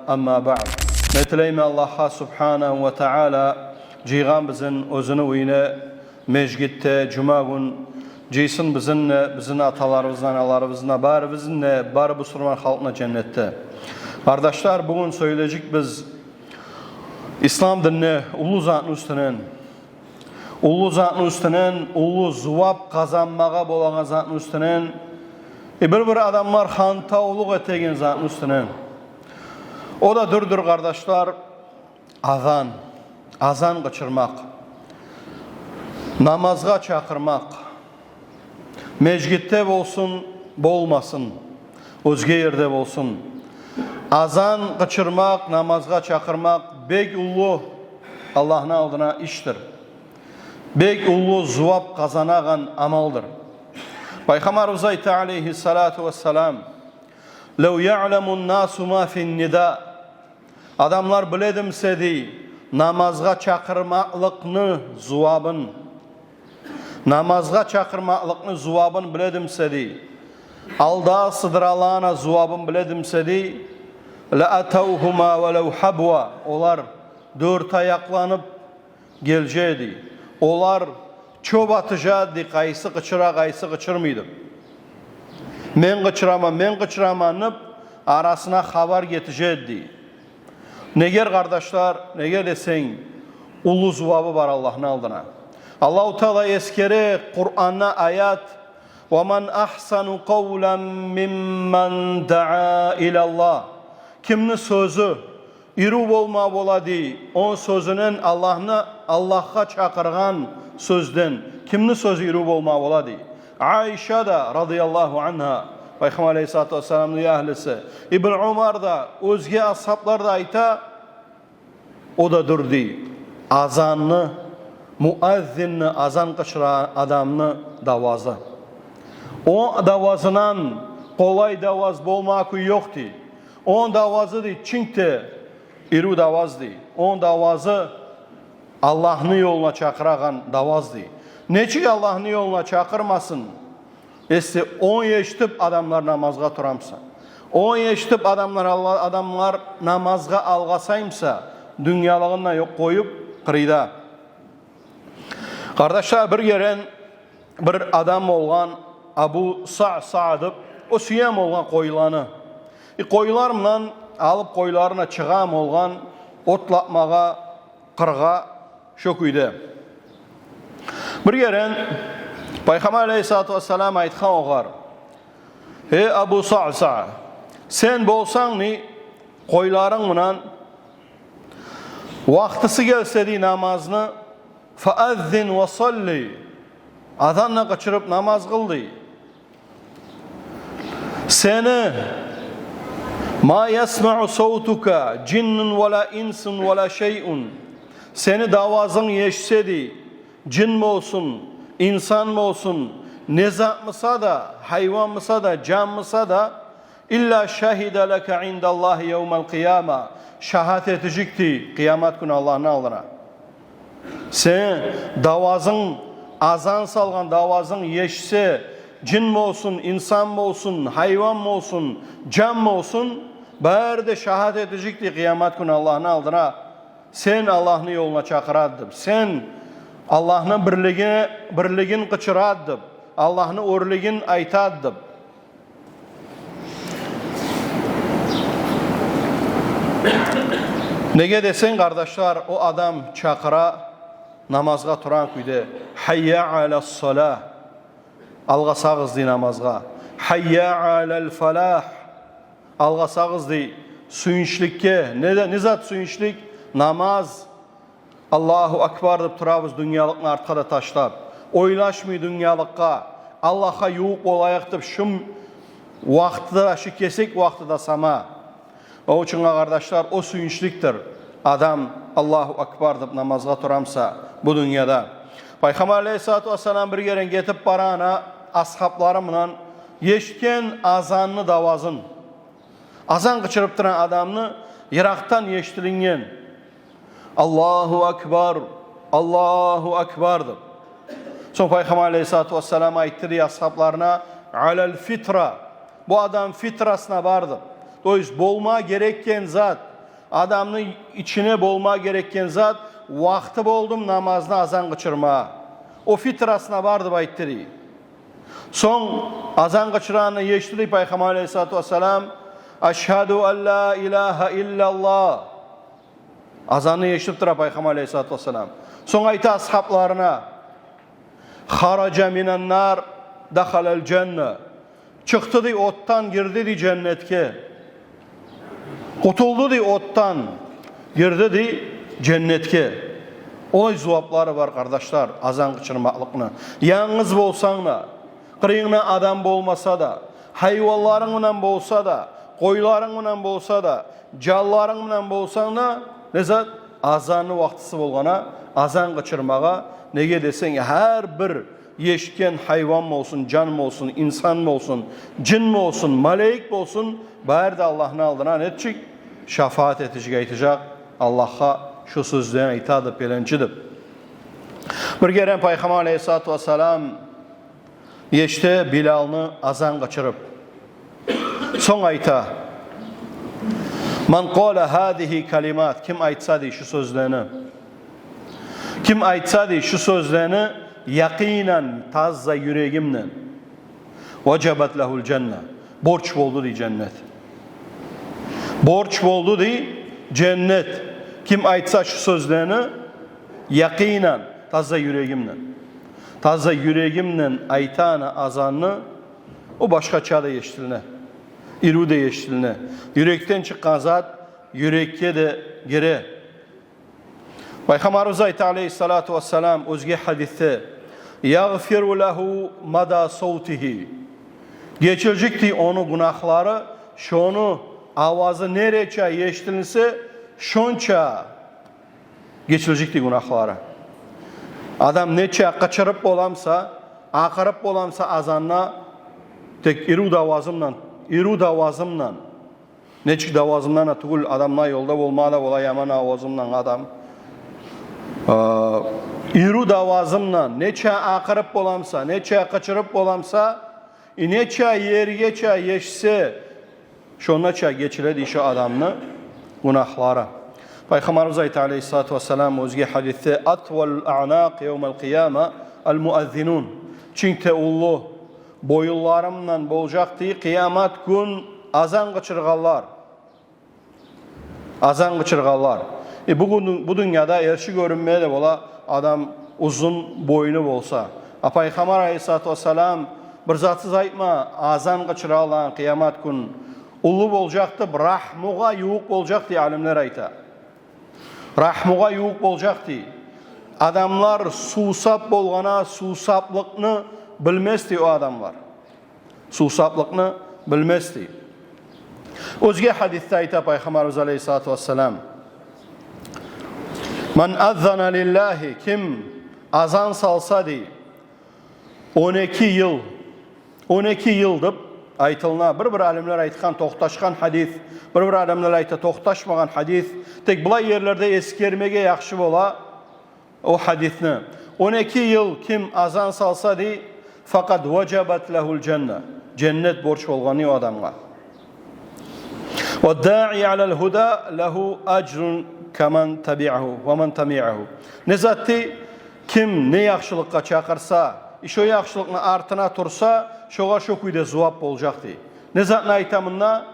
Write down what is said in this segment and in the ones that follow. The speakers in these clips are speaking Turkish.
amma ba'd. Metleyme Allah'a subhanahu ve ta'ala ciğan bizim özünü uyine mecgitte cuma gün ceysin bizim atalarımızdan, analarımızdan, bari bizimle, bari bu Müslüman halkına cennette. Kardeşler, bugün söyleyecek biz İslam dinine ulu zatın üstünen, ulu zuvap kazanmağa bolan zatın üstünen, bir adamlar hanta uluk etegen zatın üstünen. O da durdur kardeşler, azan kaçırmak, namazga çakırmak, mecgitte olsun, bolmasın, özge yerde olsun. Azan kaçırmak, namazga çakırmak, bek ulu Allah'ın aldına iştir. Bek ulu zuvap kazanagan amaldır. Peygamber Uzayt aleyhissalatu vesselam, "Lev ya'lemun nasu ma fin nida." Adamlar biledimse dey, namazga çakırmaklıkны zuvabın, namazga çakırmaklıkны zuvabın biledimse dey, alda sıdıralana zuvabın biledimse dey, la atawhuma ve lev habwa. Onlar dört ayaklanıp geleceğiydi. Onlar çöp atıcaktı, kayısı kıçıra, kayısı kıçırmıydı. Men kıçıramanıp arasına haber geteceğiydi. Neger kardeşler, neger desen, ulu zuvabı var Allah'ın aldına. Allah-u Teala eskere Kur'an'a ayat, وَمَنْ أَحْسَنُ قَوْلًا مِمَّنْ دَعَا إِلَى اللّٰهِ. Kimni sözü irub olma boladı, o sözünün Allah'a çakırgan sözden, kimni sözü irub olma boladı. Ayşe da radıyallahu anha, Peygamber aleyhissalatu vesselam'ın ahlisi, İbn Umar da, özge ashablar da ayta, o da durdu. Azanlı, muazzinni, azan kaçıran adamını davazı. O davazından kolay davaz bolmakı yoktu. On davazı değil, çünkü iru davaz değil. On davazı Allah'ın yoluna çakıragan davaz değil. Neçik Allah'ın yoluna çakırmasın? İşte 10 yaştip adamlar namazga turamsa, 10 yaştip adamlar namazga algasayımsa, dünyalığına yok koyup kırıda. Kardeşler, bir gelen bir adam olan Abu Sa'd, o süyem olan koyulanı. Koyularımla alıp koyularına çığam olgan, otlapmağa, kırga şokuydu. Bir gelen Peygamber aleyhissalatu vesselam aytkan oğar. Hey Abu Sa'd, sen bolsan ni koyularınla vaktısı gelse di namazını fa'azzin ve salli, azanla kaçırıp namaz kıldı. Seni ma yasma'u savtuka cinnun ve la insun ve la şey'un. Seni davazın yeşsedi, cin mi olsun, insan mı olsun, nezat mısa da, hayvan mısa da, can mısa da, illa şahide leke indallahi yevmel kıyama. Şahat edecekti kıyamet günü Allah'ın aldına. Sen davazın, azan salgan davazın yeşse, cin mi olsun, insan mı olsun, hayvan mı olsun, can mı olsun, bari de şahat edecekti kıyamet günü Allah'ın aldına. Sen Allah'ın yoluna çakıraddın. Sen Allah'ın birligin kıçıraddın. Allah'ın orligin aytaddın. Nege desen kardeşler, o adam çakıra namazga turan kuyde. Hayya alas salah. Algasağız di namazga. Hayya alal falah. Algasağız di suyunçlikke. Ne zat suyunçlik? Namaz. Allahu Akbar deyip turabız dünyalıkını arkada taşlap. Oylaşmıyor dünyalıkka. Allah'a yuğuk olayak deyip şum vaxtıda şu kesek vaxtıda sama. O için kardeşler, o suyunçliktir. Adam Allahu Akbar deyip namazga turamsa bu dünyada. Peygamber aleyhissalatu vesselam bir yere getip barana ashablarımla yeşken azanını davazın. Azan kıçırıp duran adamını Irak'tan yeştilingen. Allahu Akbar, Allahu Akbar'dır. Sonra Peygamber aleyhissalatu vesselam ayttirdi ashablarına, alel fitra. Bu adam fitrasına vardı. Dolayısıyla bolma gereken zat, adamın içine bolma gereken zat, vakti boldum namazını azan kaçırma. O fitrasına vardı bayttiri. Son azan kaçıranı yeştiri Peygamber Aleyhissalatu vesselam, Eşhedü en la ilahe illallah. Azanı yeştirttir Peygamber Aleyhissalatu vesselam. Son ayta ashablarına, Haraca minen nar, dakhalel cenne. Çıktı di ottan, girdi di cennetke. Kurtuldu di ottan, girdi di cennetke. Oy zuvapları var kardeşler, azan kaçırmaklıkına. Yalnız bolsan da, kırığına adam bolmasa da, hayvanlarınla bolsa da, koylarınla bolsa da, jallarınla bolsan da, nezat azanı vaktisi bolgana, azan kaçırmağa, nege desen her bir yeşken hayvan mı olsun, can mı olsun, insan mı olsun, cin mi olsun, meleik mi olsun, bari de Allah'ın aldına ne edecek? Şafaat edecek, aytacak. Allah'a şu sözlerine itaat edip gelencidir. Bir gelen Peygamber Aleyhissalatu vesselam yeşte Bilal'ını azan kaçırıp son ayta Man qala hadihi kalimat, kim aytsa şu sözlerini, kim aytsa şu sözlerini yakinen tazza yüreğimle vecebat lehul cennet, borç oldu di cennet, borç oldu di cennet. Kim aytsa şu sözlerini yakinen tazza yüreğimle aytana azanını o başka çağda yeştiline, iru de yeştiline. Yürekten çıkan zat yürekke de gire. Peygamberimiz Aleyhissalatu vesselam özge hadiste yağfiru lehu mada savtihi. Geçilecekti onu günahları, şonu avazı nereye yeştilinse şonça geçilecekti günahları. Adam neçe kaçırıp olamsa, akarıp olamsa azanla tek iru davazımla neçik davazımdan atıgul adamla yolda olmada ola yaman avazımdan adam iru davazımla neçe akarıp olamsa, neçe kaçırıp olamsa neçe yergeçe yeşse şonaça geçiledi şu adamını günahlara. Peygamberimiz Aleyhissalatu vesselam özge hadiste atval a'naq yevmel kıyama el muazzinun. Çünkü Allah boyullarımla bolacaktı kıyamet gün azan kaçırganlar. Azan kaçırganlar. Bu dünyada erşi görünmeye de ola adam uzun boynu olsa. Peygamber Aleyhissalatu vesselam bir zatsız aytma azan kaçırganlar kıyamet gün ulu olacaktı, rahmuğa yuğuk olacaktı alimler ayta. Rahmuğa yuğuk olacaktı. Adamlar susap bolgana susaplıkını bilmezdi o adamlar. Susaplıkını bilmezdi. Özge hadiste ayta Peygamberimiz Aleyhissalatu vesselam Men azzana lillahi, kim azan salsa di 12 yıldır aytılına bir alimler aytkan toxtaşkan hadis, bir alimler ayta toxtaşmagan hadis, tek bulay yerlerde eskermege yaxşı bola o hadisni. 12 yıl kim azan salsa di fakat vecabat lehul cennet, cennet borç olgani o adamga. Ve da'i alel huda lehu ecrun kemen tabi'ahu ve men tami'ahu. Ne zatti kim ne yaxşılıkka çakırsa, iş o yaxşılıkın artına tursa, şoğa şu kuyda zuvap olacaktı. Ne zatına aytamınna?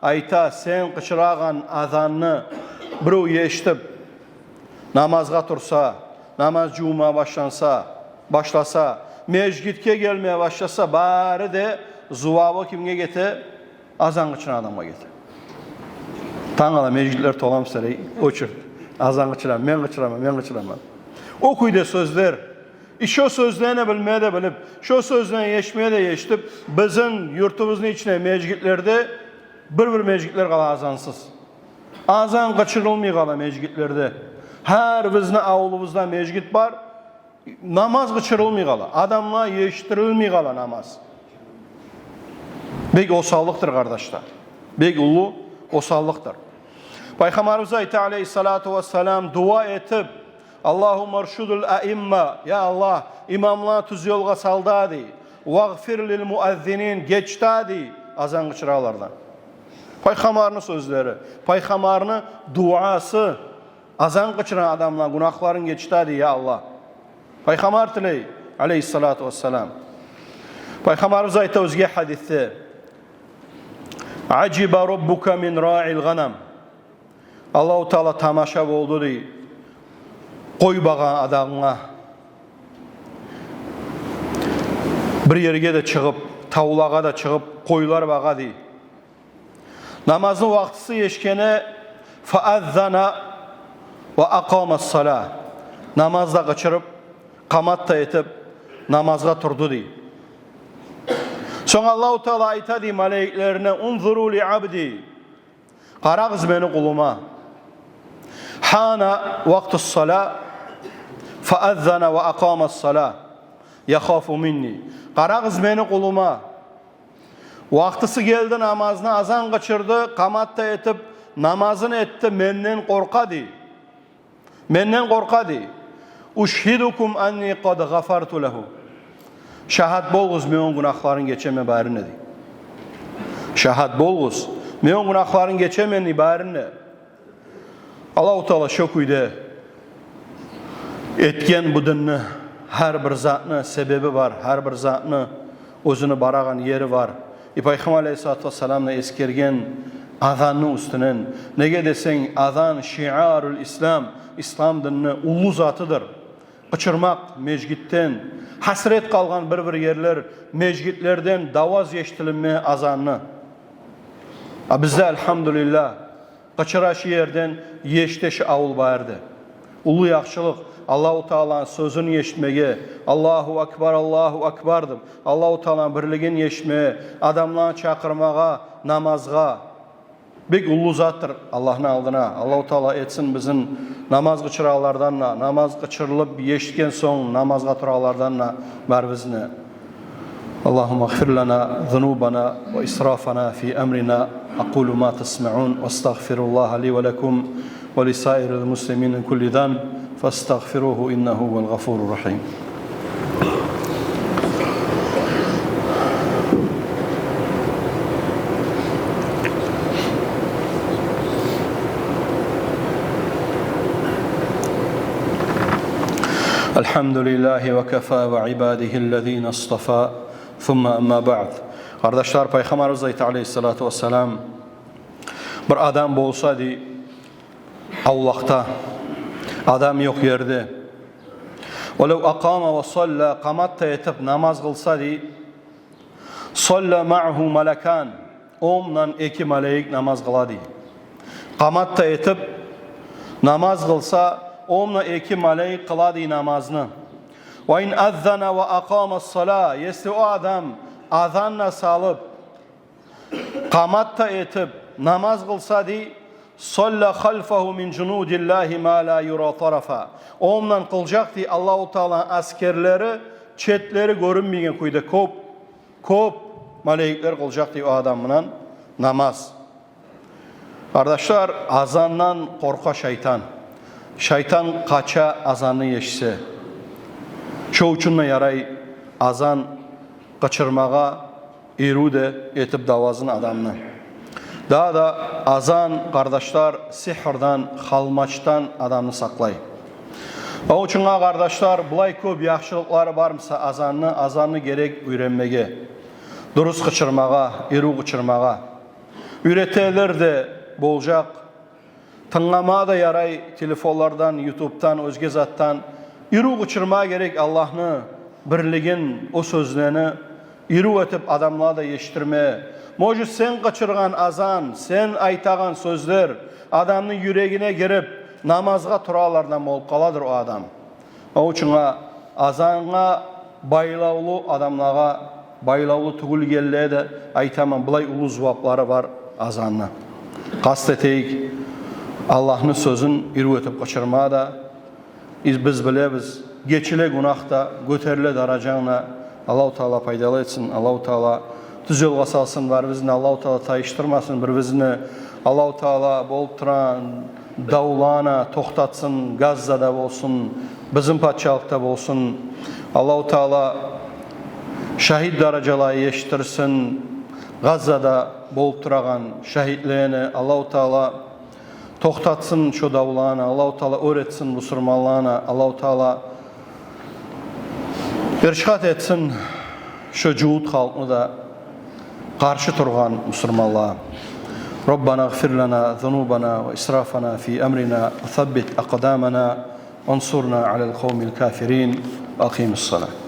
Ayta sen kıçırağın azanını bir yeştip, namazga tursa, namaz cuma başlasa, mecgitke gelmeye başlasa, bari de zuvabı kimge gete? Azan kıçına adamga gete. Tanrı'la mecgitler tolam serey, uçur. Azan kıçıram, men kıçıramam. O kuyda sözler, şu sözlerini bilmeye de bilip, şu sözlerini yeşmeye de yeştip, bizim yurtumuzun içine mecgitlerde bir mecgitler kala azansız. Azan kaçırılmıyor kala mecgitlerde. Her bizne avlumuzda mecgit var, namaz kaçırılmıyor kala. Adamla yeştirilmiyor kala namaz. Bek osallıktır kardeşler. Bek ulu osallıktır. Peygamberimiz Aleyhissalatu vesselam dua etip, Allahümme erşudul a'imma, ya Allah imamlar tuz yolga saldadı, vagfir lil muazzinin geçtadi azan kıçıralardan. Peygamberinin sözleri, Peygamberinin duası, azan kaçıran adamlar günahların geçti ya Allah. Peygamber tiley aleyhissalatu vesselam. Peygamberimiz ayta özge hadiste Aciba rabbuka min ra'il ganam. Allah-u Teala tamaşa oldu dey. Koy bağan adamına bir yerge de çıkıp, tavlağa da çıkıp, koyular bağa dey. Namazın vaxtısı yeşkene fa'azzana ve aqamas-salah. Namazda kaçırıp, qamat da etip, namazga turdu dey. Sonra Allah-u Teala ayta dey meleklerine unzuru li abdi. Qarağız beni kuluma. Hana vaqtus-salah fa'azzana ve aqamas-salah. Yakhafu minni. Qarağız beni kuluma. Vaktısı geldi namazına azan kaçırdı, qamat da etip namazını etti, menden korka dey. Menden korka dey. Uşhidukum anni qad gafartu lehu. Şahad bolğuz meğen günahların geçeme barine dey. Şahad bolğuz meğen günahların geçemen barine. Allah-u Teala şokuyda etken bu dinni her bir zatını sebebi var, her bir zatını özünü barağan yeri var. Peygamber aleyhissalatu vesselam'la eskergen azanın üstünen. Nege desen azan şiarul İslam, İslam dinini ulu zatıdır. Kaçırmak mecgitten, hasret kalgan bir yerler, mecgitlerden davaz yeştilinme azanını. Bizde elhamdülillah kaçıraşı yerden yeşteşi avul bayırdı. Ulu yaxşılık, Allah-u Teala'nın sözünü yeşitmeye, Allahu Akbar, Allahu Akbar'dım. Allah-u Teala'nın birligini yeşitmeye, adamlarını çakırmağa, namazga. Bek ulu zattır Allah'ın aldına. Allah-u Teala etsin bizim namaz kıçıralardanla, namaz kıçırılıp yeşitken son namazga turalardanla mervizine. Allahümme gfir lana zunubana ve israfana fi emrina. Aqulu ma tesma'un ve estağfirullah li ve lekum ve lisairil muslimin kulli zan. فاستغفروه إنه هو الغفور الرحيم. الحمد لله وكفى وعباده الذين اصطفى ثم أما بعد. Kardeşler, Peygamberimiz aleyhissalatu vesselam bir adam bolsaydı Allah'ta adam yok yerde. Olev aqama ve salla, qamat da etip namaz kılsa di, salla ma'hu malakan, onunla iki melek namaz kıladı. Qamat da etip namaz kılsa, onunla iki melek kıladı namazını. Ve in azzana ve aqama s-salah, yesi o adam azanla salıp, qamat da etip namaz kılsa di, Salla halfahu min cunudillahi ma la yura tarafa. Ondan kılacak diye Allah-u Teala askerleri, çetleri görünmeyen kuyda kop melekler kılacak diye o adamla namaz. Kardeşler, azandan korka şeytan. Şeytan kaça azanı yeşse. Şu uçunla yaray azan kaçırmağa irude etip davazın adamına. Daha da azan kardeşler sihirden, halmaçtan adamını saklay. O için kardeşler bulay köp yaxşılıkları varmsa azanını gerek öğrenmeye, duruz kıçırmağa, iru kıçırmağa. Üreteler de bolacak. Tınlamağa da yaray telefonlardan, YouTube'dan, özge zattan. İru kıçırmağa gerek Allah'ını, birligin o sözlerini iru etip adamlığa da yeştirmeye. Mocu sen kaçırgan azan, sen aytağan sözler adamın yüreğine girip namazga turalardan olup kaladır o adam. O için azanğa baylavlı adamlara, baylavlı tugul gelliğe de aytamam, bulay ulu zuvapları var azanına. Kasteteyik Allah'ın sözün iru etip kaçırmaya da biz bilebiz. Geçile günahta, göterile daracağına Allah-u Teala paydalı etsin, Allah-u Teala düz yolga salsın, var bizini Allah-u Teala tayıştırmasın, bir bizini Allah-u Teala bolup turan davlana toxtatsın, Gazze'de olsun, bizim patşalıkta olsun. Allah-u Teala şahit daracaları yeştirsin, Gazze'da bolup turagan şehitlerini Allahu Teala toxtatsın şu davlana, Allahu Teala öğretsin musulmanlarına, Allahu Teala irşad etsin şu cuhud halkını da karşı turgan musulmanlara. Rabbana gfir lana zunubana ve israfana fi emrina ve thabbit aqdamana وانصرنا على القوم الكافرين. أقيم الصلاة.